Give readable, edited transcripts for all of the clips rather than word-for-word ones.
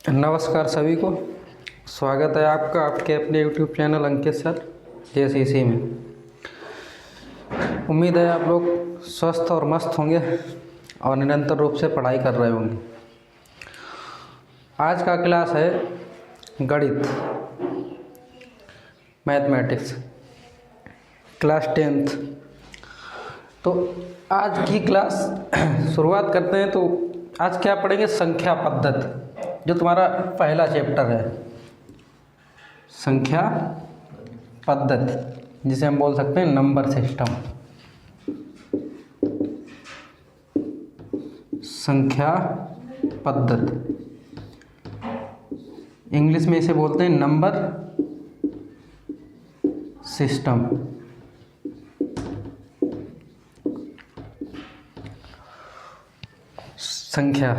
नमस्कार सभी को। स्वागत है आपका आपके अपने यूट्यूब चैनल अंकित सर JCC में। उम्मीद है आप लोग स्वस्थ और मस्त होंगे और निरंतर रूप से पढ़ाई कर रहे होंगे। आज का क्लास है गणित, मैथमेटिक्स, क्लास 10th। तो आज की क्लास शुरुआत करते हैं। तो आज क्या पढ़ेंगे? संख्या पद्धति, जो तुम्हारा पहला चैप्टर है, संख्या पद्धति, जिसे हम बोल सकते हैं नंबर सिस्टम। संख्या पद्धति, इंग्लिश में इसे बोलते हैं नंबर सिस्टम। संख्या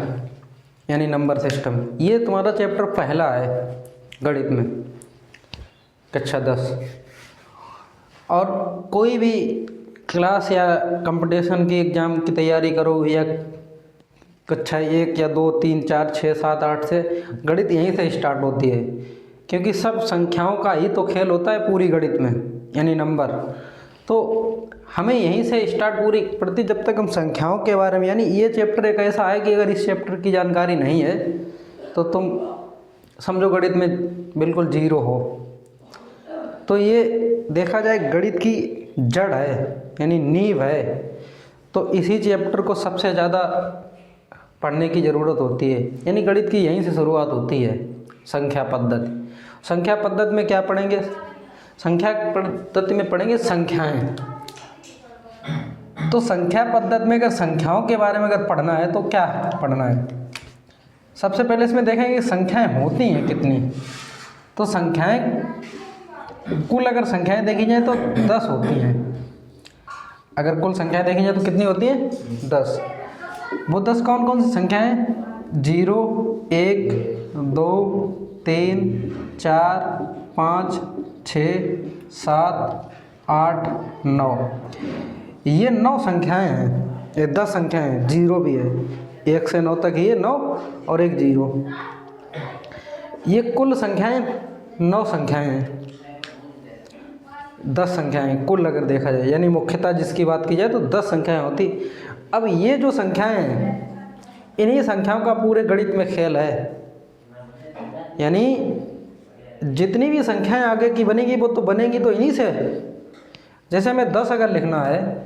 यानी नंबर सिस्टम, ये तुम्हारा चैप्टर पहला है गणित में, कक्षा 10। और कोई भी क्लास या कंपटीशन की एग्ज़ाम की तैयारी करो, या कक्षा 1 या 2 3 4 6 7 8 से गणित यहीं से स्टार्ट होती है, क्योंकि सब संख्याओं का ही तो खेल होता है पूरी गणित में, यानी नंबर। तो हमें यहीं से स्टार्ट पूरी पड़ती, जब तक हम संख्याओं के बारे में, यानी ये चैप्टर एक ऐसा है कि अगर इस चैप्टर की जानकारी नहीं है तो तुम समझो गणित में बिल्कुल जीरो हो। तो ये देखा जाए गणित की जड़ है, यानी नींव है। तो इसी चैप्टर को सबसे ज़्यादा पढ़ने की ज़रूरत होती है, यानी गणित की यहीं से शुरुआत होती है। संख्या पद्धति, संख्या पद्धति में क्या पढ़ेंगे? संख्या पद्धति में पढ़ेंगे संख्याएं। तो संख्या पद्धति में अगर संख्याओं के बारे में अगर पढ़ना है तो क्या पढ़ना है? सबसे पहले इसमें देखेंगे संख्याएं होती हैं कितनी। तो संख्याएं, कुल अगर संख्याएं देखी जाए तो 10 होती हैं। अगर कुल संख्याएं देखी जाए तो कितनी होती हैं? 10। वो 10 कौन कौन सी संख्याएं? 0 1 2 3 4 5 6 7 8 9, ये 9 संख्याएं हैं। ये 10 संख्याएं हैं, 0 भी है, 1 से 9 तक ये 9 और एक 0। ये कुल संख्याएं 9 संख्याएं हैं, 10 संख्याएं कुल अगर देखा जाए, यानी मुख्यतः जिसकी बात की जाए तो 10 संख्याएं होती। अब ये जो संख्याएं हैं, इन्हीं संख्याओं का पूरे गणित में खेल है। यानी जितनी भी संख्याएं आगे की बनेगी वो तो बनेगी तो इन्हीं से। जैसे हमें 10 अगर लिखना है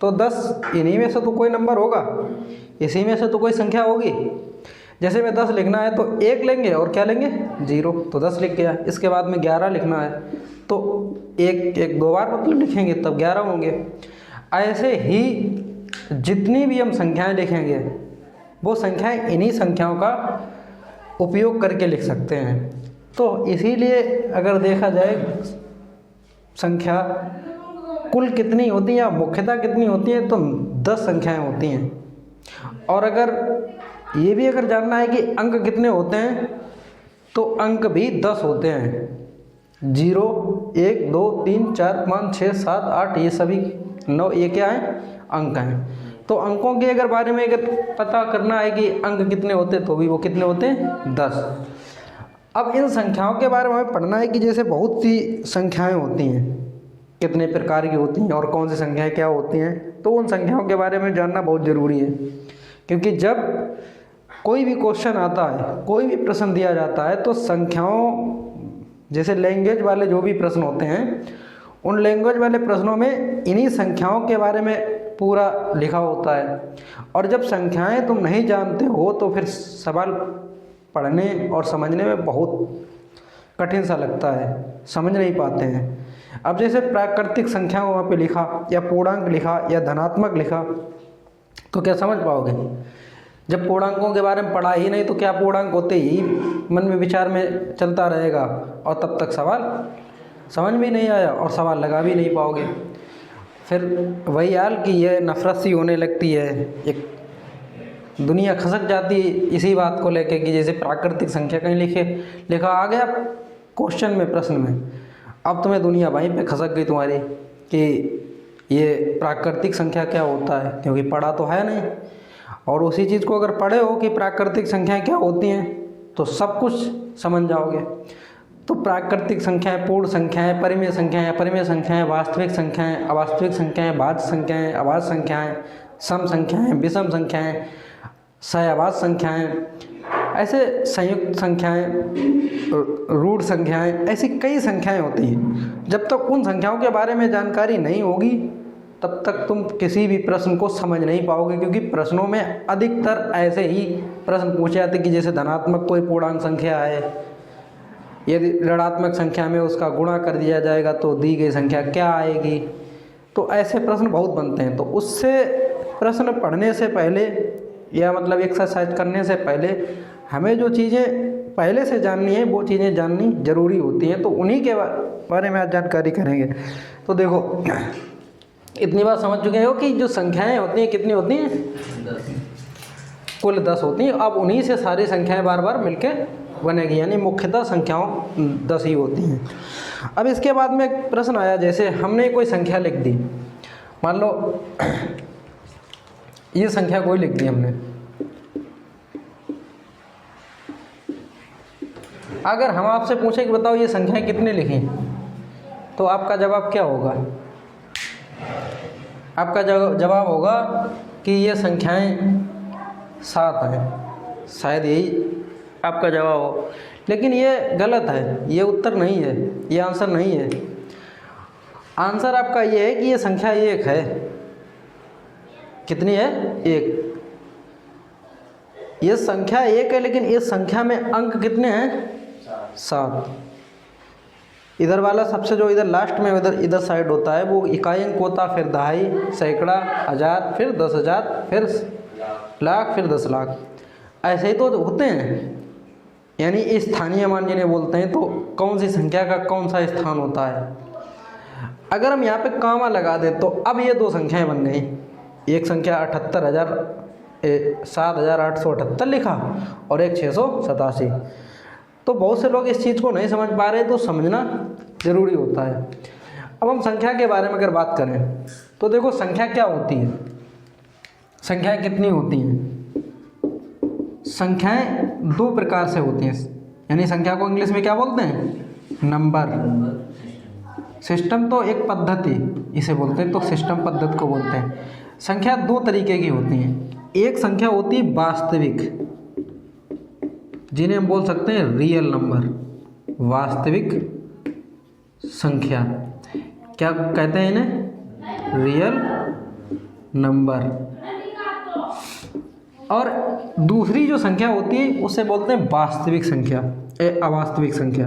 तो 10 इन्हीं में से तो कोई नंबर होगा, इसी में से तो कोई संख्या होगी। जैसे में 10 लिखना है तो 1 लेंगे और क्या लेंगे? 0, तो 10 लिख गया। इसके बाद में 11 लिखना है तो 1 2 बार मतलब लिखेंगे तब 11 होंगे। ऐसे ही जितनी भी हम संख्याएं लिखेंगे वो संख्याएं इन्हीं संख्याओं का उपयोग करके लिख सकते हैं। तो इसीलिए अगर देखा जाए संख्या कुल कितनी होती है या मुख्यतः कितनी होती है, तो 10 संख्याएं होती हैं। और अगर ये भी अगर जानना है कि अंक कितने होते हैं, तो अंक भी 10 होते हैं। 0 1 2 3 4 5 6 7 8, ये सभी 9, ये क्या है? अंक हैं। तो अंकों के अगर बारे में अगर पता करना है कि अंक कितने होते हैं, तो भी वो कितने होते हैं? 10। अब इन संख्याओं के बारे में हमें पढ़ना है कि जैसे बहुत सी संख्याएं होती हैं, कितने प्रकार की होती हैं और कौन सी संख्याएं क्या होती हैं। तो उन संख्याओं के बारे में जानना बहुत ज़रूरी है, क्योंकि जब कोई भी क्वेश्चन आता है, कोई भी प्रश्न दिया जाता है, तो संख्याओं, जैसे लैंग्वेज वाले जो भी प्रश्न होते हैं, उन लैंग्वेज वाले प्रश्नों में इन्हीं संख्याओं के बारे में पूरा लिखा होता है। और जब संख्याएं तुम नहीं जानते हो तो फिर सवाल पढ़ने और समझने में बहुत कठिन सा लगता है, समझ नहीं पाते हैं। अब जैसे प्राकृतिक संख्याओं वहाँ पे लिखा, या पूर्णांक लिखा, या धनात्मक लिखा, तो क्या समझ पाओगे? जब पूर्णांकों के बारे में पढ़ा ही नहीं तो क्या पूर्णांक होते ही मन में विचार में चलता रहेगा, और तब तक सवाल समझ में नहीं आया और सवाल लगा भी नहीं पाओगे। फिर वही हाल कि ये नफरत सी होने लगती है, एक दुनिया खसक जाती है इसी बात को लेके कि जैसे प्राकृतिक संख्या कहीं लिखा आ गया क्वेश्चन में, प्रश्न में, अब तुम्हें दुनिया वहीं पे खसक गई तुम्हारी कि ये प्राकृतिक संख्या क्या होता है, क्योंकि पढ़ा तो है नहीं। और उसी चीज़ को अगर पढ़े हो कि प्राकृतिक संख्याएं क्या होती हैं, तो सब कुछ समझ जाओगे। तो प्राकृतिक संख्याएं, पूर्ण संख्याएं, परिमेय संख्याएं, अपरिमेय संख्याएं, वास्तविक संख्याएं, अवास्तविक संख्याएं, भाज्य संख्याएं, अभाज्य संख्याएं, सम संख्याएं, विषम संख्याएं, सहअभाज्य संख्याएं, ऐसे संयुक्त संख्याएं, रूढ़ संख्याएं, ऐसी कई संख्याएं होती हैं। जब तक उन संख्याओं के बारे में जानकारी नहीं होगी तब तक तुम किसी भी प्रश्न को समझ नहीं पाओगे, क्योंकि प्रश्नों में अधिकतर ऐसे ही प्रश्न पूछे जाते कि जैसे धनात्मक कोई पूर्णांक संख्या है, यदि ऋणात्मक संख्या में उसका गुणा कर दिया जाएगा तो दी गई संख्या क्या आएगी। तो ऐसे प्रश्न बहुत बनते हैं। तो उससे प्रश्न पढ़ने से पहले या मतलब एक्सरसाइज करने से पहले हमें जो चीज़ें पहले से जाननी है वो चीज़ें जाननी ज़रूरी होती हैं। तो उन्हीं के बारे में आज जानकारी करेंगे। तो देखो, इतनी बात समझ चुके हो कि जो संख्याएं होती हैं कितनी होती हैं? 10। कुल 10 होती हैं। अब उन्हीं से सारी संख्याएं बार बार मिलके बनेगी, यानी मुख्यतः संख्याओं 10 ही होती हैं। अब इसके बाद में एक प्रश्न आया, जैसे हमने कोई संख्या लिख दी, मान लो ये संख्या कोई लिख दी हमने। अगर हम आपसे पूछें कि बताओ ये संख्याएं कितने लिखें, तो आपका जवाब क्या होगा? आपका जवाब होगा कि ये संख्याएं 7 हैं, शायद यही आपका जवाब हो। लेकिन ये गलत है, ये उत्तर नहीं है, ये आंसर नहीं है। आंसर आपका ये है कि ये संख्या 1 है। कितनी है? 1। ये संख्या 1 है, लेकिन इस संख्या में अंक कितने हैं? 7। इधर वाला सबसे जो इधर लास्ट में इधर साइड होता है वो इकाई अंक होता, फिर दहाई, सैकड़ा, हज़ार, फिर 10,000, फिर लाख, फिर 10 लाख। ऐसे ही तो होते हैं, यानी स्थानीय मान जिन्हें बोलते हैं। तो कौन सी संख्या का कौन सा स्थान होता है। अगर हम यहाँ पे कामा लगा दें तो अब ये 2 संख्याएं बन गई। एक संख्या 7,878 लिखा और एक 687। तो बहुत से लोग इस चीज़ को नहीं समझ पा रहे, तो समझना ज़रूरी होता है। अब हम संख्या के बारे में अगर बात करें तो देखो, संख्या क्या होती है, संख्याएं कितनी होती हैं। संख्याएं 2 प्रकार से होती हैं, यानी संख्या को इंग्लिश में क्या बोलते हैं? Number system. तो एक पद्धति इसे बोलते हैं, तो सिस्टम पद्धति को बोलते हैं। संख्या 2 तरीके की होती हैं। एक संख्या होती है वास्तविक, जिन्हें हम बोल सकते हैं रियल नंबर, वास्तविक संख्या। क्या कहते हैं इन्हें? Real number. और दूसरी जो संख्या होती है उसे बोलते हैं वास्तविक संख्या, अवास्तविक संख्या,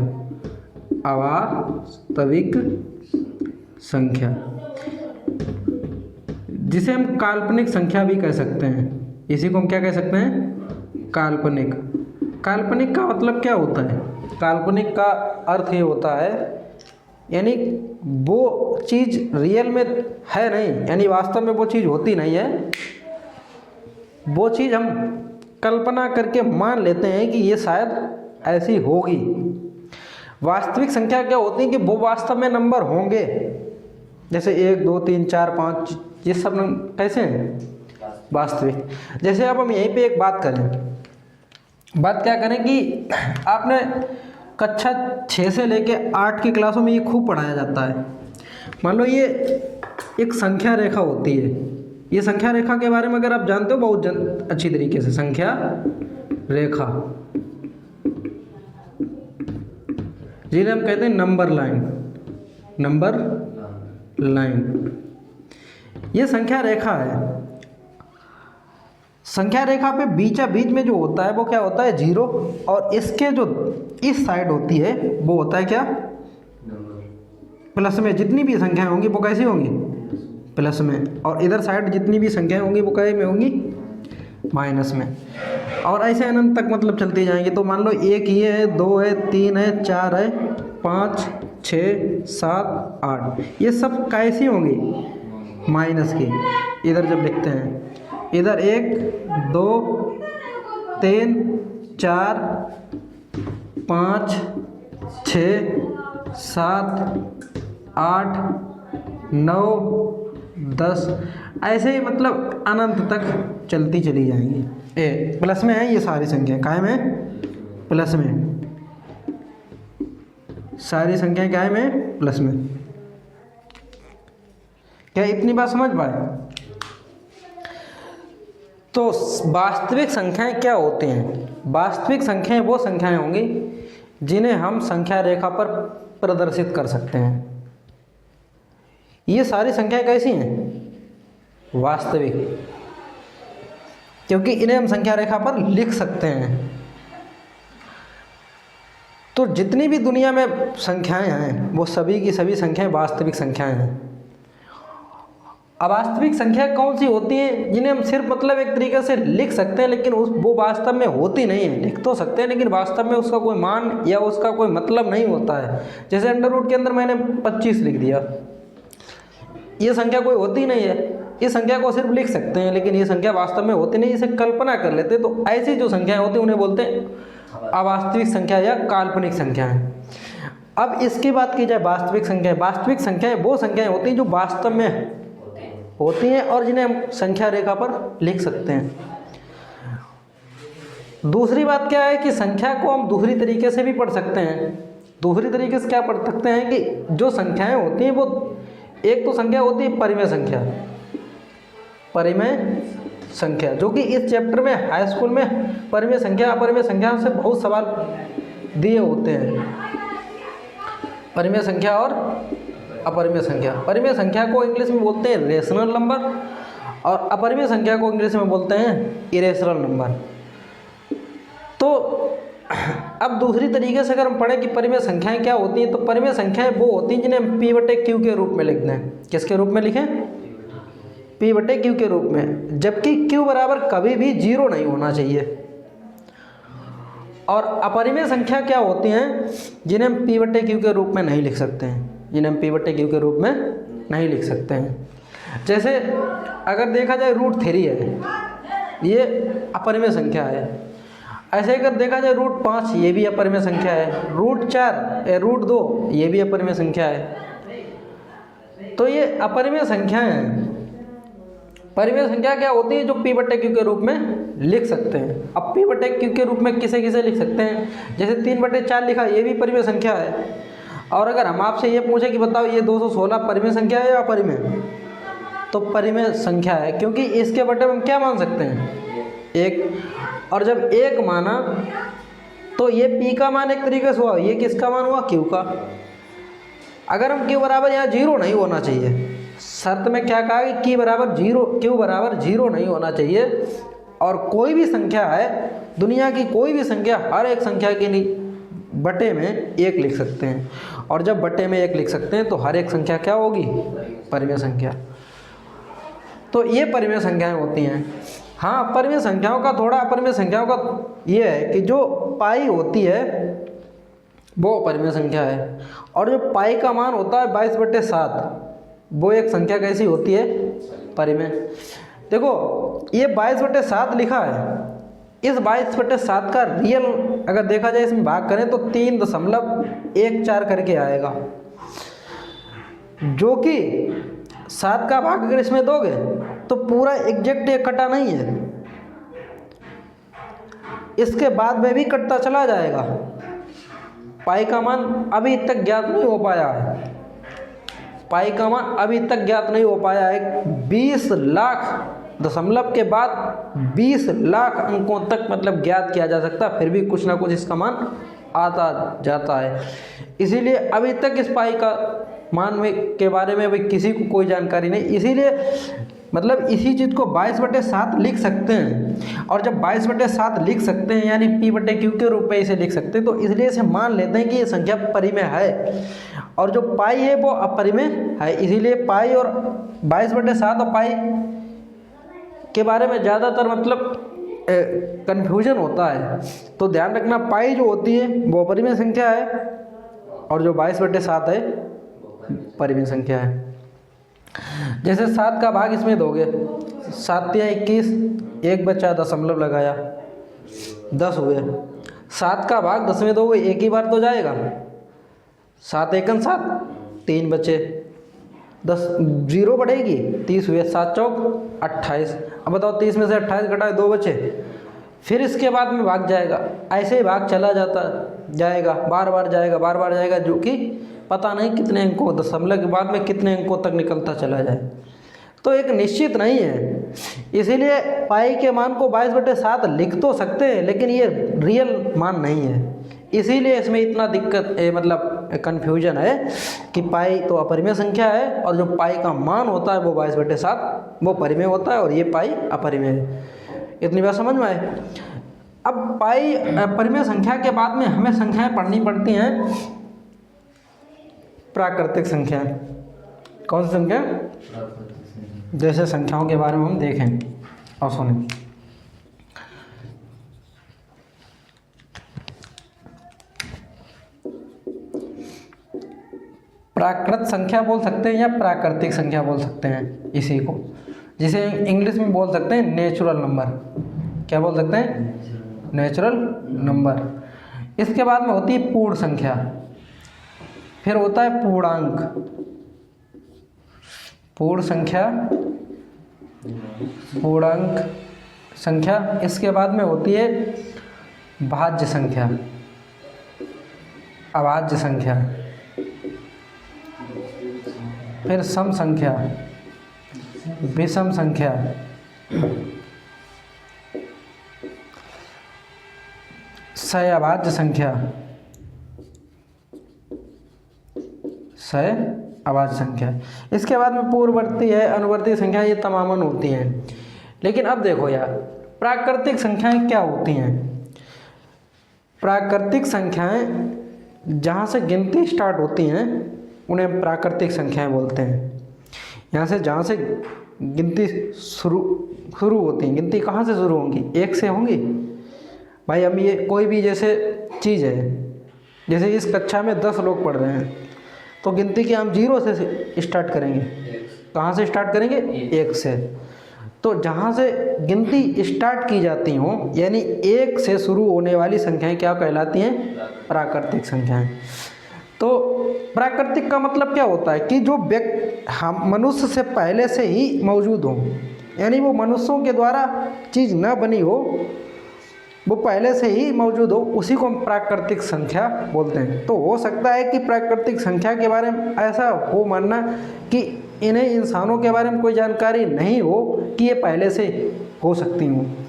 अवास्तविक संख्या, जिसे हम काल्पनिक संख्या भी कह सकते हैं। इसी को हम क्या कह सकते हैं? काल्पनिक। काल्पनिक का मतलब क्या होता है? काल्पनिक का अर्थ ये होता है, यानी वो चीज़ रियल में है नहीं, यानी वास्तव में वो चीज़ होती नहीं है, वो चीज़ हम कल्पना करके मान लेते हैं कि ये शायद ऐसी होगी। वास्तविक संख्या क्या होती है कि वो वास्तव में नंबर होंगे, जैसे 1, 2, 3, 4, 5, ये सब कैसे हैं? वास्तविक। जैसे अब हम यहीं पे एक बात करें, बात क्या करें कि आपने कक्षा 6 से लेके 8 की क्लासों में ये खूब पढ़ाया जाता है। मान लो ये एक संख्या रेखा होती है। ये संख्या रेखा के बारे में अगर आप जानते हो बहुत अच्छी तरीके से, संख्या रेखा जिन्हें हम कहते हैं नंबर लाइन, नंबर लाइन, ये संख्या रेखा है। संख्या रेखा पे बीचा बीच में जो होता है वो क्या होता है? 0। और इसके जो इस साइड होती है वो होता है क्या? प्लस में। जितनी भी संख्याएं होंगी वो कैसी होंगी? प्लस में। और इधर साइड जितनी भी संख्याएं होंगी वो कैसे में होंगी? माइनस में। और ऐसे अनंत तक मतलब चलती जाएंगी। तो मान लो 1 ये है, 2 है, 3 है, 4 है, 5, 6, 7, 8, ये सब कैसी होंगी? माइनस की। इधर जब लिखते हैं इधर 1, 2, 3, 4, 5, 6, 7, 8, 9, 10, ऐसे ही मतलब अनंत तक चलती चली जाएंगी। प्लस में है ये सारी संख्या, कायम है प्लस में, सारी संख्याएं क्या है में प्लस में। क्या इतनी बात समझ पाए? तो वास्तविक संख्याएं क्या होती हैं? वास्तविक संख्याएं वो संख्याएं होंगी जिन्हें हम संख्या रेखा पर प्रदर्शित कर सकते हैं। ये सारी संख्याएं कैसी हैं? वास्तविक, क्योंकि इन्हें हम संख्या रेखा पर लिख सकते हैं। तो जितनी भी दुनिया में संख्याएं हैं वो सभी की सभी संख्याएं वास्तविक संख्याएं हैं। अवास्तविक संख्या कौन सी होती हैं? जिन्हें हम सिर्फ मतलब एक तरीके से लिख सकते हैं, लेकिन वो वास्तव में होती नहीं है। लिख तो सकते हैं लेकिन वास्तव में उसका कोई मान या उसका कोई मतलब नहीं होता है। जैसे अंडर रूट के अंदर मैंने 25 लिख दिया, ये संख्या कोई होती नहीं है। इस संख्या को सिर्फ लिख सकते हैं लेकिन ये संख्या वास्तव में होती नहीं, इसे कल्पना कर लेते। तो ऐसी जो संख्याएं होती हैं उन्हें बोलते हैं अवास्तविक संख्या या काल्पनिक संख्याएं। अब इसकी बात की जाए वास्तविक संख्याएं। वास्तविक संख्याएं वो संख्याएं होती हैं जो वास्तव में होती हैं और जिन्हें हम संख्या रेखा पर लिख सकते हैं। दूसरी बात क्या है कि संख्या को हम दूसरी तरीके से भी पढ़ सकते हैं। दूसरी तरीके से क्या पढ़ सकते हैं कि जो संख्याएं होती हैं वो, एक तो संख्या होती है परिमेय संख्या, परिमेय संख्या, जो कि इस चैप्टर में हाई स्कूल में परिमेय संख्या अपरिमेय संख्या से बहुत सवाल दिए होते हैं। परिमेय संख्या और अपरिमेय संख्या। परिमेय संख्या को इंग्लिश में बोलते हैं रेशनल नंबर और अपरिमेय संख्या को इंग्लिश में बोलते हैं इरेशनल नंबर। तो अब दूसरी तरीके से अगर हम पढ़ें कि परिमेय संख्याएं क्या होती हैं, तो परिमेय संख्याएं वो होती हैं जिन्हें हम P/Q के रूप में लिखते हैं। किसके रूप में लिखें? P/Q के रूप में, जबकि Q बराबर कभी भी 0 नहीं होना चाहिए। और अपरिमेय संख्या क्या होती हैं जिन्हें हम P/Q के रूप में नहीं लिख सकते हैं, जिन्हें हम P/Q के रूप में नहीं लिख सकते हैं। जैसे अगर देखा जाए √3 है, ये अपरिमेय संख्या है। ऐसे अगर देखा जाए √5, ये भी अपरिमेय संख्या है। √2 ये भी अपरिमेय संख्या है। तो ये अपरिमेय संख्याएं हैं। परिमेय संख्या क्या होती है? जो P/Q के रूप में लिख सकते हैं। अब P/Q के रूप में किसे किसे लिख सकते हैं? जैसे 3/4 लिखा, ये भी परिमेय संख्या है। और अगर हम आपसे ये पूछे कि बताओ ये 216 परिमेय संख्या है या अपरिमेय, तो परिमेय संख्या है, क्योंकि इसके बटे हम क्या मान सकते हैं? 1। और जब 1 माना तो ये P का मान एक तरीके से हुआ, ये किसका मान हुआ? Q का। अगर हम Q बराबर यहाँ 0 नहीं होना चाहिए, शर्त में क्या कहा कि Q बराबर 0 नहीं होना चाहिए। और कोई भी संख्या है, दुनिया की कोई भी संख्या, हर एक संख्या के बटे में 1 लिख सकते हैं। और जब बटे में 1 लिख सकते हैं तो हर एक संख्या क्या होगी? परिमेय संख्या। तो ये परिमेय संख्याएं होती हैं। हाँ, परिमेय संख्याओं का थोड़ा अपरिमेय संख्याओं का ये है कि जो पाई होती है वो परिमेय संख्या है, और जो पाई का मान होता है 22/7, वो एक संख्या कैसी होती है? परिमेय। देखो ये 22/7 लिखा है, इस 22/7 का रियल अगर देखा जाए, इसमें भाग करें तो 3.14 करके आएगा, जो कि 7 का भाग अगर इसमें दोगे तो पूरा एग्जैक्ट ये कटा नहीं है, इसके बाद में भी कटता चला जाएगा। पाई का मान अभी तक ज्ञात नहीं हो पाया है, पाई का मान अभी तक ज्ञात नहीं हो पाया है। 20 लाख दशमलव के बाद 20 लाख अंकों तक मतलब ज्ञात किया जा सकता है, फिर भी कुछ ना कुछ इसका मान आता जाता है। इसीलिए अभी तक इस पाई का मान में के बारे में अभी किसी को कोई जानकारी नहीं, इसीलिए मतलब इसी चीज़ को 22/7 लिख सकते हैं। और जब 22/7 लिख सकते हैं यानी P/Q के रूप में इसे लिख सकते हैं, तो इसलिए इसे मान लेते हैं कि ये संख्या परिमेय है, और जो पाई है वो अपरिमेय है। इसीलिए पाई और 22/7 और पाई के बारे में ज़्यादातर मतलब कन्फ्यूजन होता है। तो ध्यान रखना, पाई जो होती है वो अपरिमेय संख्या है और जो 22/7 है परिमेय संख्या है। जैसे 7 का भाग इसमें दोगे, 7 या 21, 1 बचा दशमलव लगाया, 10 हुए। 7 का भाग 10 में दोगे, एक ही बार तो जाएगा, 7 एकन 7, 3 बचे, 10 0 बढ़ेगी, 30 हुए, 7 चौक 28। अब बताओ 30 में से 28 घटाए 2 बचे, फिर इसके बाद में भाग जाएगा, ऐसे ही भाग चला जाता जाएगा, बार बार जाएगा, जो कि पता नहीं कितने अंकों, दशमलव के बाद में कितने अंकों तक निकलता चला जाए। तो एक निश्चित नहीं है, इसीलिए पाई के मान को 22/7 लिख तो सकते हैं, लेकिन ये रियल मान नहीं है। इसीलिए इसमें इतना दिक्कत मतलब कन्फ्यूजन है कि पाई तो अपरिमेय संख्या है और जो पाई का मान होता है वो 22/7 वो परिमेय होता है और ये पाई अपरिमेय है। इतनी बात समझ में आए। अब पाई परिमेय संख्या के बाद में हमें संख्याएं पढ़नी पड़ती हैं प्राकृतिक संख्याएं। कौन सी संख्या? जैसे संख्याओं के बारे में हम देखें और सुनें। प्राकृत संख्या बोल सकते हैं या प्राकृतिक संख्या बोल सकते हैं इसी को, जिसे इंग्लिश में बोल सकते हैं नेचुरल नंबर। क्या बोल सकते हैं? Natural number. इसके बाद में होती है पूर्ण संख्या, फिर होता है पूर्णांक, पूर्ण संख्या, पूर्णांक संख्या। इसके बाद में होती है भाज्य संख्या, अभाज्य संख्या, फिर सम संख्या, विषम संख्या, सहअभाज्य संख्या, सहअभाज्य संख्या। इसके बाद में पूर्ववर्ती है, अनुवर्ती संख्या, ये तमामन होती हैं। लेकिन अब देखो यार, प्राकृतिक संख्याएं क्या होती हैं? प्राकृतिक संख्याएं जहाँ से गिनती स्टार्ट होती हैं उन्हें प्राकृतिक संख्याएं बोलते हैं। यहाँ से जहाँ से गिनती शुरू होती है, गिनती कहाँ से शुरू होंगी? 1 से होंगी। भाई हम ये कोई भी जैसे चीज़ है, जैसे इस कक्षा में 10 लोग पढ़ रहे हैं, तो गिनती की हम 0 से स्टार्ट करेंगे। कहाँ से स्टार्ट करेंगे? 1 से। तो जहाँ से गिनती स्टार्ट की जाती हों, यानी 1 से शुरू होने वाली संख्याएं क्या कहलाती हैं? प्राकृतिक संख्याएं। तो प्राकृतिक का मतलब क्या होता है कि जो हम मनुष्य से पहले से ही मौजूद हो, यानी वो मनुष्यों के द्वारा चीज़ न बनी हो, वो पहले से ही मौजूद हो, उसी को हम प्राकृतिक संख्या बोलते हैं। तो हो सकता है कि प्राकृतिक संख्या के बारे में ऐसा हो मानना कि इन्हें इंसानों के बारे में कोई जानकारी नहीं हो कि ये पहले से हो सकती हूँ।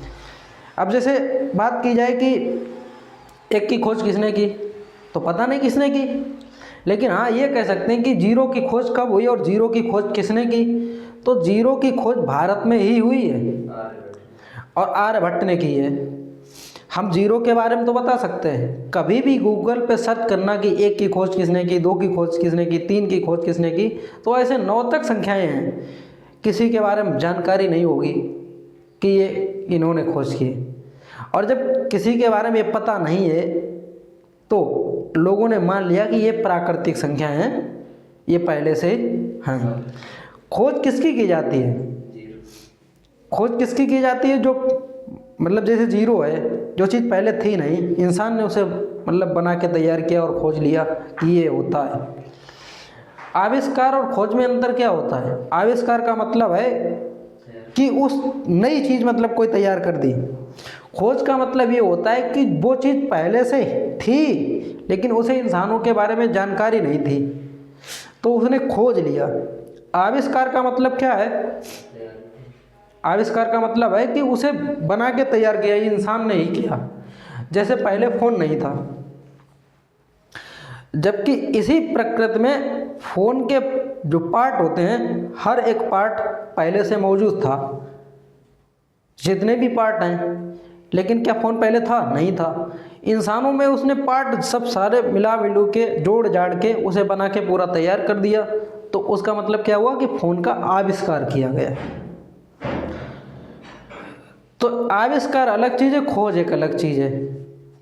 अब जैसे बात की जाए कि 1 की खोज किसने की, तो पता नहीं किसने की, लेकिन हाँ ये कह सकते हैं कि 0 की खोज कब हुई और 0 की खोज किसने की। तो 0 की खोज भारत में ही हुई है और आर्यभट्ट ने की है। हम 0 के बारे में तो बता सकते हैं, कभी भी गूगल पे सर्च करना कि 1 की खोज किसने की, 2 की खोज किसने की, 3 की खोज किसने की, तो ऐसे 9 तक संख्याएं हैं, किसी के बारे में जानकारी नहीं होगी कि ये इन्होंने खोज की। और जब किसी के बारे में पता नहीं है तो लोगों ने मान लिया कि ये प्राकृतिक संख्या हैं, ये पहले से हैं। खोज किसकी की जाती है? खोज किसकी की जाती है? जो मतलब जैसे 0 है, जो चीज़ पहले थी नहीं, इंसान ने उसे मतलब बना के तैयार किया और खोज लिया कि ये होता है। आविष्कार और खोज में अंतर क्या होता है? आविष्कार का मतलब है कि उस नई चीज़ मतलब कोई तैयार कर दी। खोज का मतलब ये होता है कि वो चीज़ पहले से थी लेकिन उसे इंसानों के बारे में जानकारी नहीं थी, तो उसने खोज लिया। आविष्कार का मतलब क्या है? आविष्कार का मतलब है कि उसे बना के तैयार किया, ये इंसान ने ही किया। जैसे पहले फ़ोन नहीं था, जबकि इसी प्रकृति में फ़ोन के जो पार्ट होते हैं, हर एक पार्ट पहले से मौजूद था, जितने भी पार्ट हैं। लेकिन क्या फ़ोन पहले था? नहीं था। इंसानों में उसने पार्ट सब सारे मिला मिलू के जोड़ जाड़ के उसे बना के पूरा तैयार कर दिया, तो उसका मतलब क्या हुआ कि फ़ोन का आविष्कार किया गया। तो आविष्कार अलग चीज़ है, खोज एक अलग चीज़ है।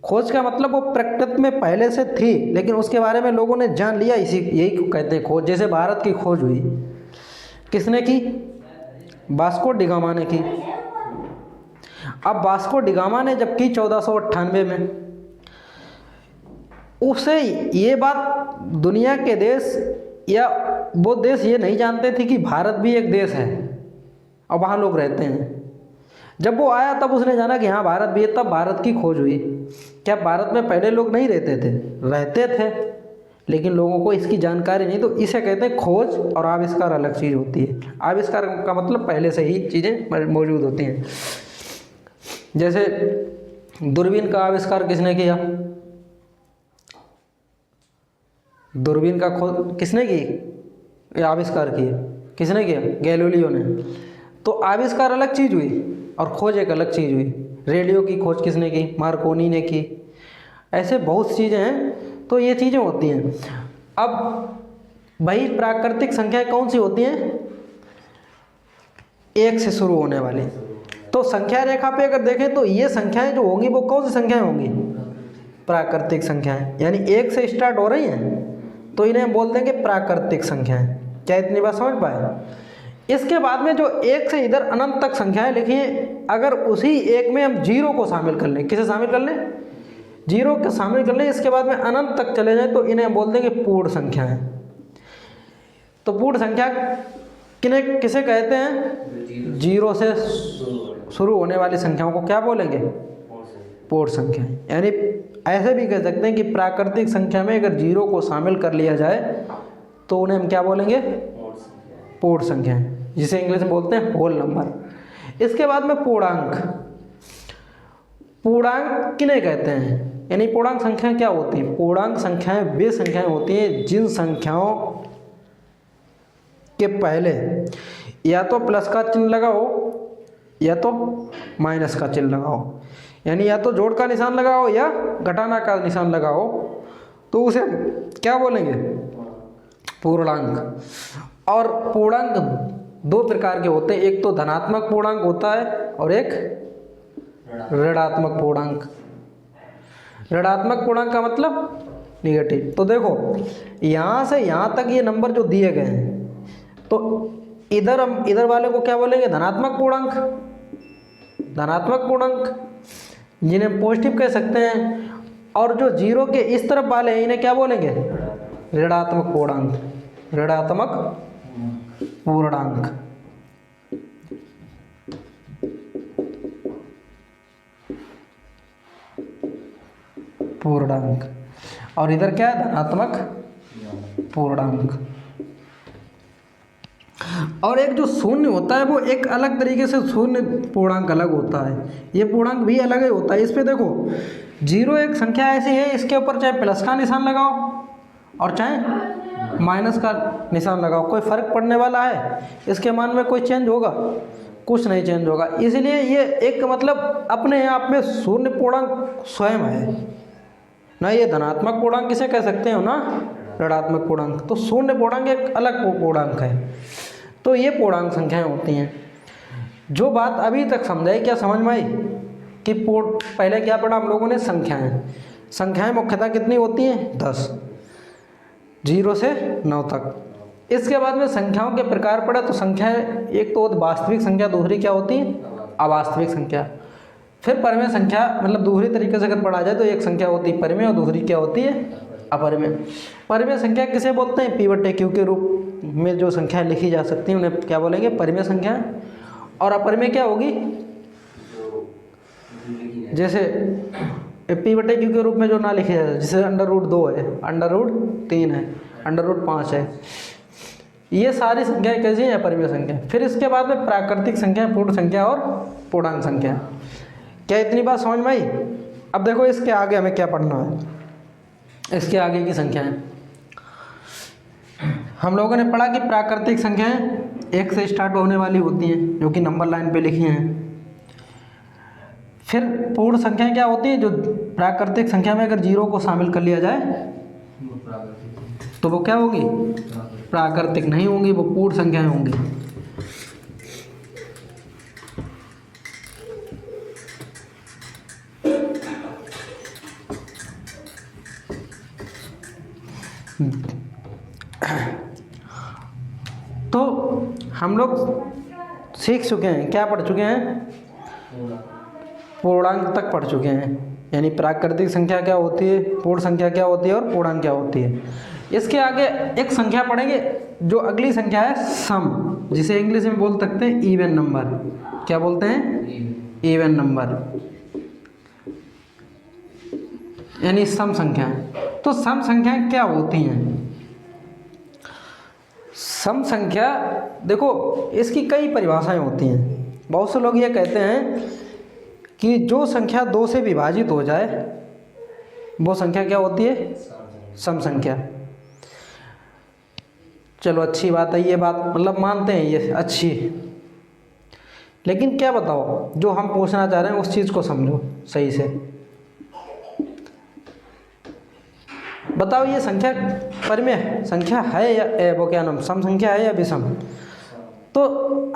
खोज का मतलब वो प्रकृति में पहले से थी लेकिन उसके बारे में लोगों ने जान लिया, इसी यही कहते हैं खोज। जैसे भारत की खोज हुई, किसने की? वास्को डी गामा ने की। अब वास्को डी गामा ने जब की 1498 में, उसे ये बात दुनिया के देश या वो देश ये नहीं जानते थे कि भारत भी एक देश है और वहाँ लोग रहते हैं। जब वो आया तब उसने जाना कि हाँ भारत भी है, तब भारत की खोज हुई। क्या भारत में पहले लोग नहीं रहते थे? रहते थे, लेकिन लोगों को इसकी जानकारी नहीं, तो इसे कहते हैं खोज। और आविष्कार अलग चीज़ होती है। आविष्कार का मतलब पहले से ही चीज़ें मौजूद होती हैं। जैसे दूरबीन का आविष्कार किसने किया? दूरबीन का खोज किसने की? आविष्कार किया किसने किया? गैलीलियो ने। तो आविष्कार अलग चीज़ हुई और खोज एक अलग चीज़ हुई। रेडियो की खोज किसने की? मार्कोनी ने की। ऐसे बहुत चीज़ें हैं, तो ये चीज़ें होती हैं। अब भाई प्राकृतिक संख्याएं कौन सी होती हैं? एक से शुरू होने वाली। तो संख्या रेखा पे अगर देखें तो ये संख्याएं जो होंगी वो कौन सी संख्याएं होंगी? प्राकृतिक संख्याएं। यानी एक से स्टार्ट हो रही हैं तो इन्हें हम बोल देंगे प्राकृतिक संख्याएं। क्या इतनी बात समझ पाए? इसके बाद में जो एक से इधर अनंत तक संख्याएं लिखी हैं, अगर उसी एक में हम जीरो को शामिल कर लें, किसे शामिल कर लें? जीरो को शामिल कर लें, इसके बाद में अनंत तक चले जाएं तो इन्हें हम बोल देंगे पूर्ण संख्याएं। तो पूर्ण संख्या किसे कहते हैं? जीरो से शुरू होने वाली संख्याओं को क्या बोलेंगे? पूर्ण संख्याएं। यानी ऐसे भी कह सकते हैं कि प्राकृतिक संख्या में अगर जीरो को शामिल कर लिया जाए तो उन्हें हम क्या बोलेंगे? पूर्ण संख्याएं, जिसे इंग्लिश में बोलते हैं होल नंबर। इसके बाद में पूर्णांक। पूर्णांक किन्हें कहते हैं? यानी पूर्णांक संख्या क्या होती है? पूर्णांक संख्याएं वे संख्याएं होती हैं जिन संख्याओं के पहले या तो प्लस का चिन्ह लगाओ या तो माइनस का चिन्ह लगाओ। यानी या तो जोड़ का निशान लगाओ या घटाना का निशान लगाओ, तो उसे क्या बोलेंगे? पूर्णांक। और पूर्णांक दो प्रकार के होते हैं, एक तो धनात्मक पूर्णांक होता है और एक ऋणात्मक पूर्णांक। ऋणात्मक पूर्णांक का मतलब निगेटिव। तो देखो यहाँ से यहाँ तक ये नंबर जो दिए गए हैं, तो इधर हम इधर वाले को क्या बोलेंगे? धनात्मक पूर्णांक। धनात्मक पूर्णांक जिन्हें पॉजिटिव कह सकते हैं, और जो जीरो के इस तरफ वाले हैं इन्हें क्या बोलेंगे? ऋणात्मक पूर्णांक। ऋणात्मक पूर्णांक। पूर्णांक। और इधर क्या है? धनात्मक पूर्णांक। और एक जो शून्य होता है वो एक अलग तरीके से शून्य पूर्णांक अलग होता है। ये पूर्णांक भी अलग ही होता है। इस पे देखो जीरो एक संख्या ऐसी है, इसके ऊपर चाहे प्लस का निशान लगाओ और चाहे माइनस का निशान लगाओ, कोई फर्क पड़ने वाला है? इसके मान में कोई चेंज होगा? कुछ नहीं चेंज होगा। इसलिए ये एक मतलब अपने आप में शून्य पूर्णांक स्वयं है ना। ये धनात्मक पूर्णांक किसे कह सकते हो ना? ऋणात्मक पूर्णांक। तो शून्य पूर्णांक एक अलग पूर्णांक है। तो ये पूर्णांक संख्याएं होती हैं। जो बात अभी तक समझाई, क्या समझ में आई? कि पहले क्या पढ़ा हम लोगों ने? संख्याएं। संख्याएं मुख्यतः कितनी होती हैं? 10, 0 से 9 तक। इसके बाद में संख्याओं के प्रकार पढ़ा, तो संख्याएं एक तो वास्तविक संख्या, दूसरी क्या होती है? अवास्तविक संख्या। फिर परिमेय संख्या, मतलब दूसरी तरीके से अगर पढ़ा जाए तो एक संख्या होती है परिमेय और दूसरी क्या होती है? अपरिमेय। परिमेय संख्या किसे बोलते हैं? P/Q के रूप में जो संख्याएं लिखी जा सकती हैं उन्हें क्या बोलेंगे? परिमेय संख्याएं। और अपरिमेय क्या होगी? जैसे P/Q के रूप में जो ना लिखे जाए, जैसे √2 है, √3 है, √5 है। ये सारी संख्याएं कैसी हैं? अपरिमेय संख्या। फिर इसके बाद में प्राकृतिक संख्या, पूर्ण संख्या और पूर्णांक संख्या। क्या इतनी बात समझ में आई? अब देखो इसके आगे हमें क्या पढ़ना है। इसके आगे की संख्याएं हम लोगों ने पढ़ा कि प्राकृतिक संख्याएं एक से स्टार्ट होने वाली होती हैं, जो कि नंबर लाइन पे लिखी हैं। फिर पूर्ण संख्याएं क्या होती हैं? जो प्राकृतिक संख्या में अगर जीरो को शामिल कर लिया जाए तो वो क्या होगी? प्राकृतिक नहीं होंगी, वो पूर्ण संख्याएं होंगी। तो हम लोग सीख चुके हैं, क्या पढ़ चुके हैं? पूर्णांक तक पढ़ चुके हैं। यानी प्राकृतिक संख्या क्या होती है, पूर्ण संख्या क्या होती है और पूर्णांक क्या होती है। इसके आगे एक संख्या पढ़ेंगे, जो अगली संख्या है सम, जिसे इंग्लिश में बोल सकते हैं इवन नंबर। क्या बोलते हैं? इवन नंबर यानी सम संख्याएं। तो सम संख्याएं क्या होती हैं? सम संख्या देखो इसकी कई परिभाषाएं होती हैं। बहुत से लोग ये कहते हैं कि जो संख्या 2 से विभाजित हो जाए वो संख्या क्या होती है? सम संख्या। चलो अच्छी बात है, ये बात मतलब मानते हैं ये अच्छी। लेकिन क्या बताओ, जो हम पूछना चाह रहे हैं उस चीज़ को समझो सही से। बताओ ये संख्या परिमेय संख्या है या वो क्या नाम सम संख्या है या विषम? तो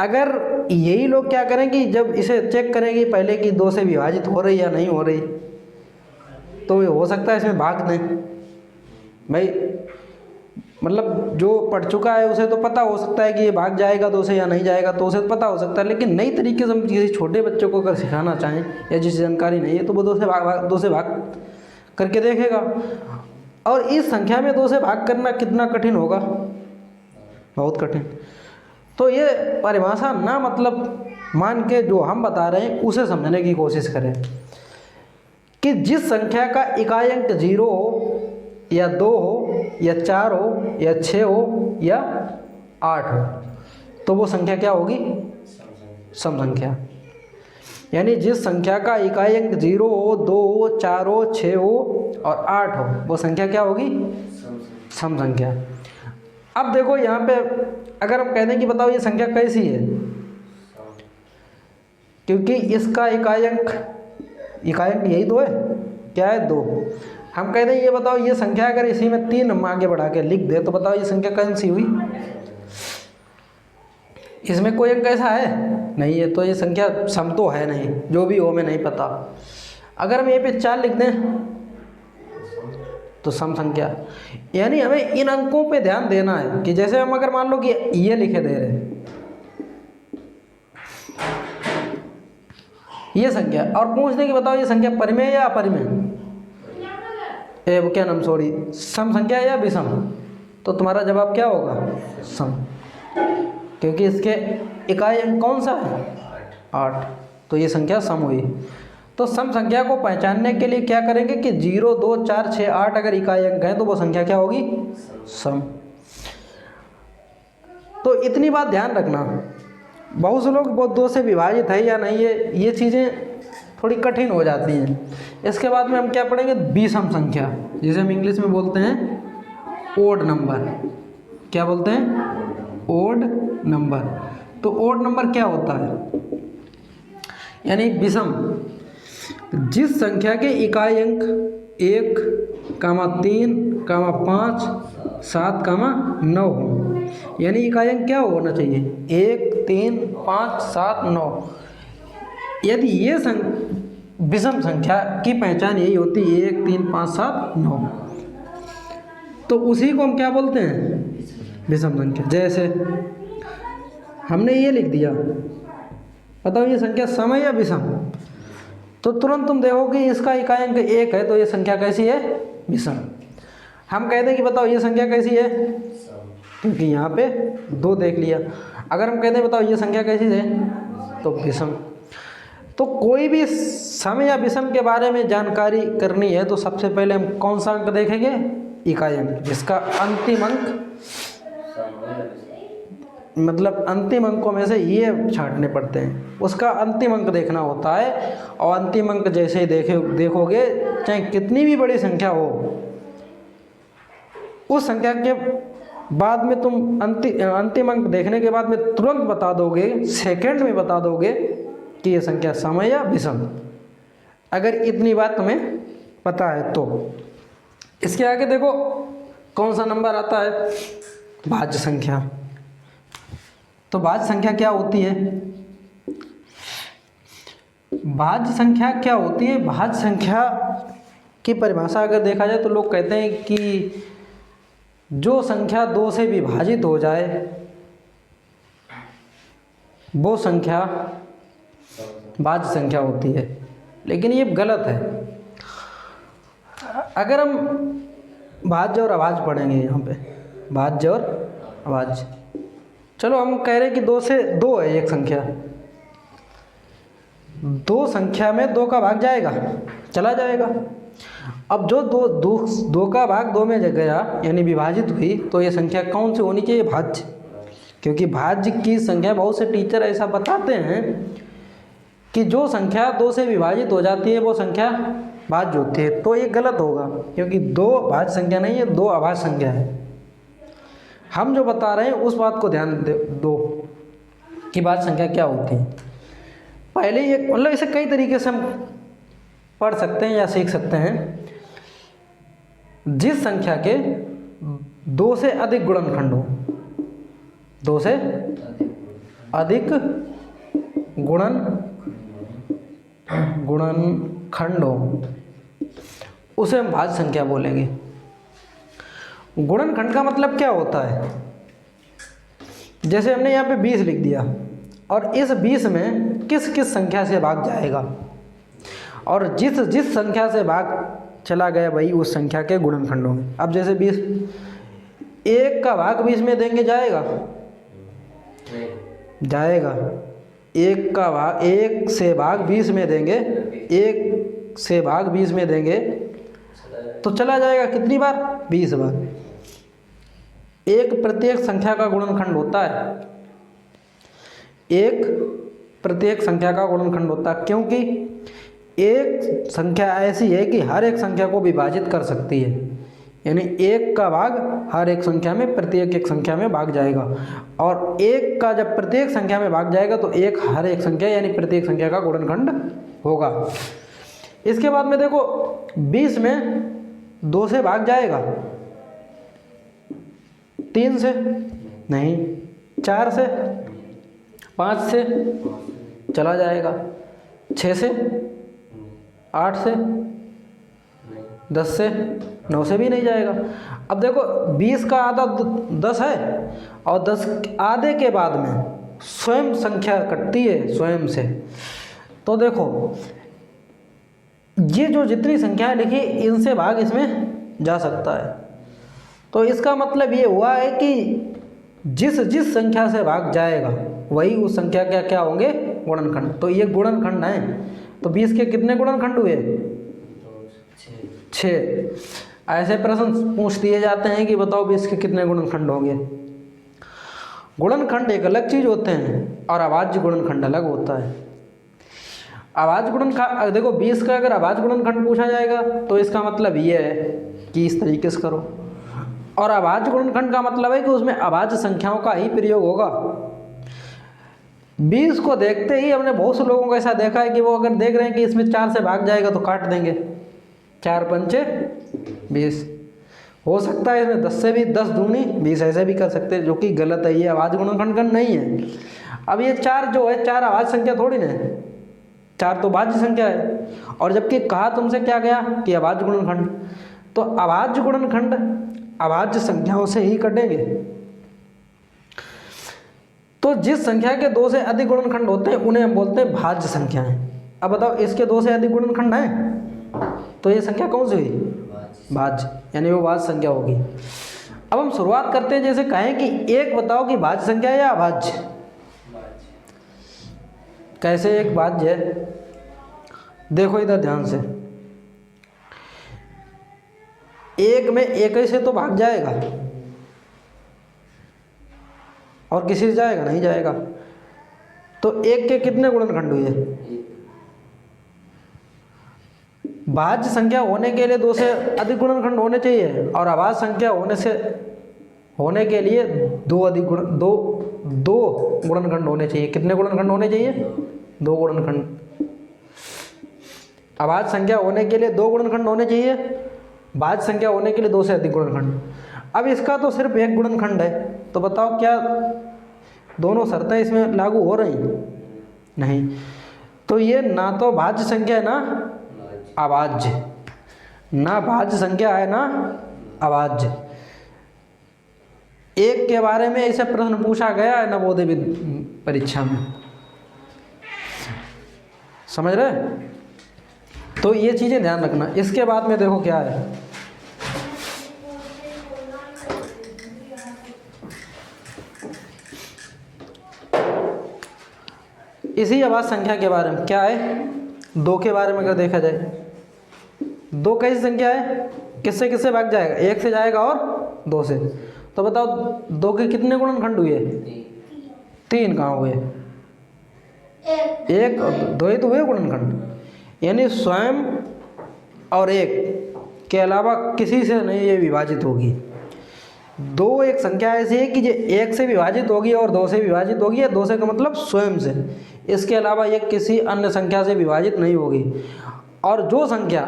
अगर यही लोग क्या करेंगे, जब इसे चेक करेंगे पहले कि 2 से विभाजित हो रही या नहीं हो रही, तो हो सकता है इसमें भाग दें। भाई मतलब जो पढ़ चुका है उसे तो पता हो सकता है कि ये भाग जाएगा 2 से या नहीं जाएगा, तो उसे तो पता हो सकता है। लेकिन नई तरीके से हम किसी छोटे बच्चों को अगर सिखाना चाहें या जिस जानकारी नहीं है, तो वो 2 से भाग करके देखेगा। और इस संख्या में 2 से भाग करना कितना कठिन होगा, बहुत कठिन। तो ये परिभाषा ना मतलब मान के जो हम बता रहे हैं उसे समझने की कोशिश करें कि जिस संख्या का इकाई अंक 0 हो या 2 हो या 4 हो या 6 हो या 8 हो, तो वो संख्या क्या होगी? सम संख्या। यानी जिस संख्या का इकाई अंक 0 हो, 2 हो, 4 हो, 6 हो और 8 हो, वो संख्या क्या होगी? सम संख्या। अब देखो यहाँ पे अगर हम कहते हैं कि बताओ ये संख्या कैसी है, क्योंकि इसका इकाई अंक यही 2 है, क्या है? 2। हम कहते हैं ये बताओ ये संख्या अगर इसी में 3 हम आगे बढ़ा के लिख दे, तो बताओ ये संख्या कौन सी हुई? इसमें कोई अंक ऐसा है नहीं है, तो ये संख्या सम तो है नहीं, जो भी हो हमें नहीं पता। अगर हम ये पे 4 लिख दें तो सम संख्या। यानी हमें इन अंकों पे ध्यान देना है कि जैसे हम अगर मान लो कि ये लिखे दे रहे ये संख्या और पूछ दें कि बताओ ये संख्या परिमेय या अपरिमेय, क्या नाम सॉरी सम संख्या या विषम, तो तुम्हारा जवाब क्या होगा? सम, क्योंकि इसके इकाई अंक कौन सा है? 8, तो ये संख्या सम हुई। तो सम संख्या को पहचानने के लिए क्या करेंगे कि 0, 2, 4, 6, 8 अगर इकाई अंक हैं तो वो संख्या क्या होगी? सम। तो इतनी बात ध्यान रखना। बहुत से लोग वो 2 से विभाजित है या नहीं है, ये चीज़ें थोड़ी कठिन हो जाती हैं। इसके बाद में हम क्या पढ़ेंगे? विषम संख्या, जिसे हम इंग्लिश में बोलते हैं ओड नंबर। क्या बोलते हैं? Odd number. तो ओड नंबर क्या होता है? यानी विषम, जिस संख्या के इकाई अंक 1, 3, 5, 7, 9 हो। यानी इकाई अंक क्या होना चाहिए? 1, 3, 5, 7, 9। यदि ये विषम संख्या की पहचान यही होती है 1, 3, 5, 7, 9, तो उसी को हम क्या बोलते हैं? विषम संख्या। जैसे हमने ये लिख दिया, बताओ ये संख्या सम है या विषम? तो तुरंत तुम देखोगे इसका इकाई अंक 1 है, तो ये संख्या कैसी है? विषम। हम कहते हैं कि बताओ ये संख्या कैसी है? क्योंकि यहाँ पे 2 देख लिया। अगर हम कहते हैं बताओ ये संख्या कैसी है, तो विषम। तो कोई भी सम या विषम के बारे में जानकारी करनी है तो सबसे पहले हम कौन सा अंक देखेंगे? इकाई अंक, जिसका अंतिम अंक मतलब अंतिम अंकों में से ये छांटने पड़ते हैं, उसका अंतिम अंक देखना होता है। और अंतिम अंक जैसे ही देखोगे, चाहे कितनी भी बड़ी संख्या हो, उस संख्या के बाद में तुम अंतिम अंक देखने के बाद में तुरंत बता दोगे, सेकंड में बता दोगे कि ये संख्या सम है या विषम, अगर इतनी बात तुम्हें पता है तो। इसके आगे देखो कौन सा नंबर आता है? भाज्य संख्या। तो भाज्य संख्या क्या होती है? भाज्य संख्या क्या होती है? भाज्य संख्या की परिभाषा अगर देखा जाए तो लोग कहते हैं कि जो संख्या 2 से विभाजित हो जाए वो संख्या भाज्य संख्या होती है। लेकिन ये गलत है। अगर हम भाज्य और अभाज्य पढ़ेंगे यहाँ पे, भाज्य और अभाज्य, चलो हम कह रहे हैं कि 2 से 2 है एक संख्या, दो संख्या में 2 का भाग जाएगा, चला जाएगा। अब जो दो का भाग 2 में गया यानी विभाजित हुई, तो ये संख्या कौन सी होनी चाहिए? भाज्य। क्योंकि भाज्य की संख्या, बहुत से टीचर ऐसा बताते हैं कि जो संख्या 2 से विभाजित हो जाती है वो संख्या भाज्य होती है, तो ये गलत होगा, क्योंकि 2 भाज्य संख्या नहीं है, 2 अभाज्य संख्या है। हम जो बता रहे हैं उस बात को ध्यान दो कि भाज्य संख्या क्या होती है। पहले ये मतलब इसे कई तरीके से हम पढ़ सकते हैं या सीख सकते हैं। जिस संख्या के 2 से अधिक गुणनखंड हो, 2 से अधिक गुणनखंड हो, उसे हम भाज्य संख्या बोलेंगे। गुणनखंड का मतलब क्या होता है? जैसे हमने यहाँ पे 20 लिख दिया, और इस 20 में किस किस संख्या से भाग जाएगा, और जिस संख्या से भाग चला गया वही उस संख्या के गुणनखंड होंगे। अब जैसे 20, 1 का भाग 20 में देंगे, जाएगा? जाएगा। 1 से भाग 20 में देंगे, 1 से भाग 20 में देंगे तो चला जाएगा। कितनी बार? 20 बार। एक प्रत्येक संख्या का गुणनखंड होता है, एक प्रत्येक संख्या का गुणनखंड होता है, क्योंकि एक संख्या ऐसी है कि हर एक संख्या को विभाजित कर सकती है, यानी 1 का भाग हर एक संख्या में, प्रत्येक एक संख्या में भाग जाएगा, और 1 का जब प्रत्येक संख्या में भाग जाएगा तो 1 हर एक संख्या यानी प्रत्येक संख्या का गुणनखंड होगा। इसके बाद में देखो, 20 में 2 से भाग जाएगा, 3 से नहीं, 4 से, 5 से चला जाएगा, 6 से, 8 से, 10 से, 9 से भी नहीं जाएगा। अब देखो 20 का आधा 10 है, और 10 आधे के बाद में स्वयं संख्या कटती है स्वयं से, तो देखो ये जो जितनी संख्याएं लिखी इनसे भाग इसमें जा सकता है। तो इसका मतलब ये हुआ है कि जिस संख्या से भाग जाएगा वही उस संख्या के क्या होंगे? गुणनखंड। तो ये गुणनखंड है। तो 20 के कितने गुणनखंड हुए? 6। ऐसे प्रश्न पूछ दिए जाते हैं कि बताओ 20 के कितने गुणनखंड होंगे। गुणनखंड एक अलग चीज़ होते हैं और अभाज्य गुणनखंड अलग होता है। अभाज्य गुणनखंड देखो, 20 का अगर अभाज्य गुणनखंड पूछा जाएगा तो इसका मतलब ये है कि इस तरीके से करो, और अभाज्य गुणनखंड का मतलब है कि उसमें अभाज्य संख्याओं का ही प्रयोग होगा। 20 को देखते ही हमने बहुत से लोगों को ऐसा देखा है कि वो अगर देख रहे हैं कि इसमें 4 से भाग जाएगा तो काट देंगे, 4 पंचे 20। हो सकता है इसमें 10 से भी 10 दूनी 20 ऐसे भी कर सकते हैं, जो कि गलत है। ये अभाज्य गुणनखंड नहीं है। अब ये 4 जो है, 4 अभाज्य संख्या थोड़ी ना है, 4 तो भाज्य संख्या है। और जबकि कहा तुमसे क्या गया कि अभाज्य गुणनखंड, तो अभाज्य गुणनखंड अभाज्य संख्याओं से ही कटेंगे। तो जिस संख्या के 2 से अधिक गुणनखंड होते हैं उन्हें हम बोलते हैं भाज्य संख्याएं। अब बताओ, इसके 2 से अधिक गुणनखंड हैं तो ये संख्या कौन सी हुई? भाज्य, यानी वो भाज्य संख्या होगी। अब हम शुरुआत करते हैं, जैसे कहें कि एक बताओ कि भाज्य संख्या है या अभाज्य? कैसे एक भाज्य है? देखो इधर ध्यान से, 1 में 1 से तो भाग जाएगा और किसी से जाएगा? नहीं जाएगा। तो 1 के कितने गुणनखंड हुए? भाज्य संख्या होने के लिए 2 से अधिक गुणनखंड होने चाहिए, और अभाज्य संख्या होने के लिए 2 गुणनखंड होने चाहिए। कितने गुणनखंड होने चाहिए? 2 गुणनखंड। अभाज्य संख्या होने के लिए 2 गुणनखंड होने चाहिए, भाज्य संख्या होने के लिए 2 से अधिक गुणनखंड। अब इसका तो सिर्फ 1 गुणनखंड है, तो बताओ क्या दोनों शर्तें इसमें लागू हो रही? नहीं। तो ये ना तो भाज्य संख्या है ना अभाज्य, ना भाज्य संख्या है ना अभाज्य। 1 के बारे में ऐसा प्रश्न पूछा गया है नवोदय परीक्षा में, समझ रहे? तो ये चीज़ें ध्यान रखना। इसके बाद में देखो क्या है, इसी आवाज़ संख्या के बारे में, क्या है, 2 के बारे में अगर देखा जाए, 2 कैसी संख्या है, किससे किससे भाग जाएगा, 1 से जाएगा और 2 से। तो बताओ 2 के कितने गुणनखंड हुए, 3 कहाँ हुए, 1 और 2 ही तो हुए गुणनखंड। यानी स्वयं और 1 के अलावा किसी से नहीं ये विभाजित होगी। 2 एक संख्या ऐसी है कि जो 1 से विभाजित होगी और 2 से विभाजित होगी, या 2 से का मतलब स्वयं से, इसके अलावा ये किसी अन्य संख्या से विभाजित नहीं होगी। और जो संख्या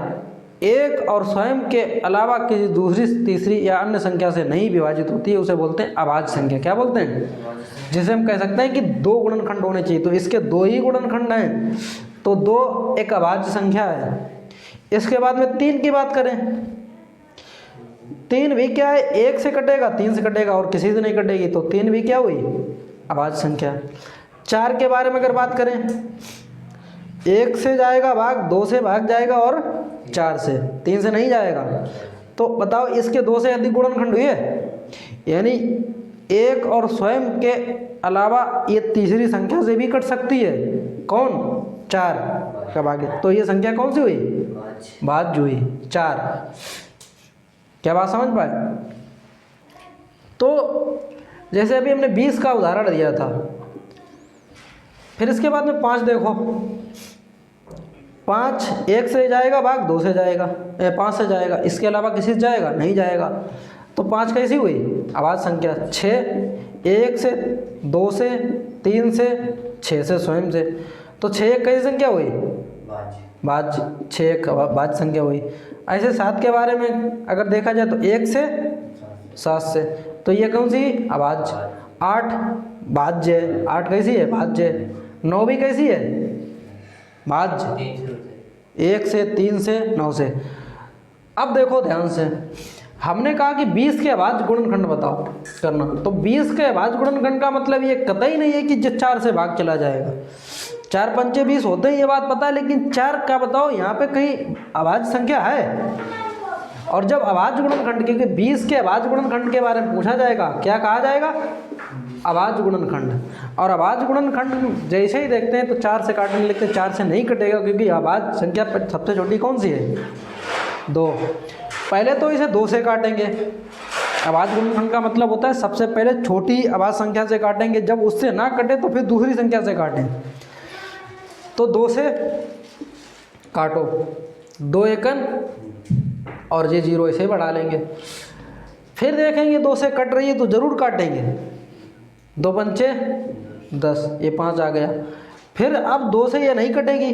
1 और स्वयं के अलावा किसी दूसरी, तीसरी या अन्य संख्या से नहीं विभाजित होती है उसे बोलते हैं अभाज्य संख्या। क्या बोलते हैं, जिसे हम कह सकते हैं कि 2 गुणनखंड होने चाहिए, तो इसके 2 ही गुणनखंड हैं, तो 2 एक अभाज्य संख्या है। इसके बाद में 3 की बात करें, 3 भी क्या है, 1 से कटेगा, 3 से कटेगा और किसी से नहीं कटेगी, तो 3 भी क्या हुई, अभाज्य संख्या। 4 के बारे में अगर बात करें, 1 से जाएगा भाग, 2 से भाग जाएगा और 4 से, 3 से नहीं जाएगा। तो बताओ इसके 2 से अधिक गुणनखंड हुए, यानी 1 और स्वयं के अलावा ये तीसरी संख्या से भी कट सकती है। कौन, 4 का भाग, तो ये संख्या कौन सी हुई, भाज्य हुई, 4। क्या बात समझ पाए। तो जैसे अभी हमने 20 का उदाहरण दिया था, फिर इसके बाद में 5 देखो, 5 1 से जाएगा भाग, 2 से जाएगा, 5 से जाएगा, इसके अलावा किसी से जाएगा नहीं जाएगा, तो 5 कैसी हुई, अभाज्य संख्या। 6 1 से, 2 से, 3 से, 6 से स्वयं से, तो 6 एक कैसी संख्या हुई, भाज्य, 6 एक भाज्य संख्या हुई। ऐसे 7 के बारे में अगर देखा जाए तो 1 से 7 से, तो ये कौन सी, अभाज्य। 8 भाज्य, 8 कैसी है, भाज्य। 9 भी कैसी है, भाज्य, 1 से, 3 से, 9 से। अब देखो ध्यान से, हमने कहा कि 20 के अभाज्य गुणनखंड बताओ करना, तो 20 के अभाज्य गुणनखंड का मतलब ये कतई नहीं है कि जो 4 से भाग चला जाएगा। 4 पंचे 20 होते हैं, ये बात पता है, लेकिन 4 का बताओ यहाँ पे कहीं अभाज्य संख्या है। और जब अभाज्य गुणनखंड, क्योंकि 20 के अभाज्य गुणनखंड के बारे में पूछा जाएगा, क्या कहा जाएगा, अभाज्य गुणनखंड। और अभाज्य गुणनखंड जैसे ही देखते हैं तो 4 से काटने लगते हैं, 4 से नहीं कटेगा, क्योंकि अभाज्य संख्या सबसे छोटी कौन सी है, 2। पहले तो इसे 2 से काटेंगे। अभाज्य गुणनखंड का मतलब होता है सबसे पहले छोटी अभाज्य संख्या से काटेंगे, जब उससे ना कटे तो फिर दूसरी संख्या से काटें। तो 2 से काटो, 2 एकन और ये 0 ऐसे बढ़ा लेंगे। फिर देखेंगे 2 से कट रही है तो ज़रूर काटेंगे, 2 पंचे 10, ये 5 आ गया। फिर अब 2 से ये नहीं कटेगी,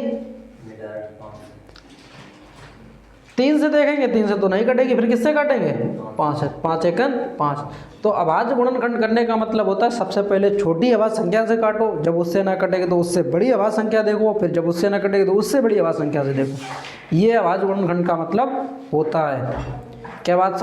3 से देखेंगे, 3 से तो नहीं कटेगी, फिर किससे काटेंगे, 5 से, 5 एकन 5। तो अभाज्य गुणनखंड करने का मतलब होता है सबसे पहले छोटी अभाज्य संख्या से काटो, जब उससे ना कटेगी तो उससे बड़ी अभाज्य संख्या देखो, फिर जब उससे ना कटेगी तो उससे बड़ी अभाज्य संख्या से देखो। ये अभाज्य गुणनखंड का मतलब होता है। क्या बात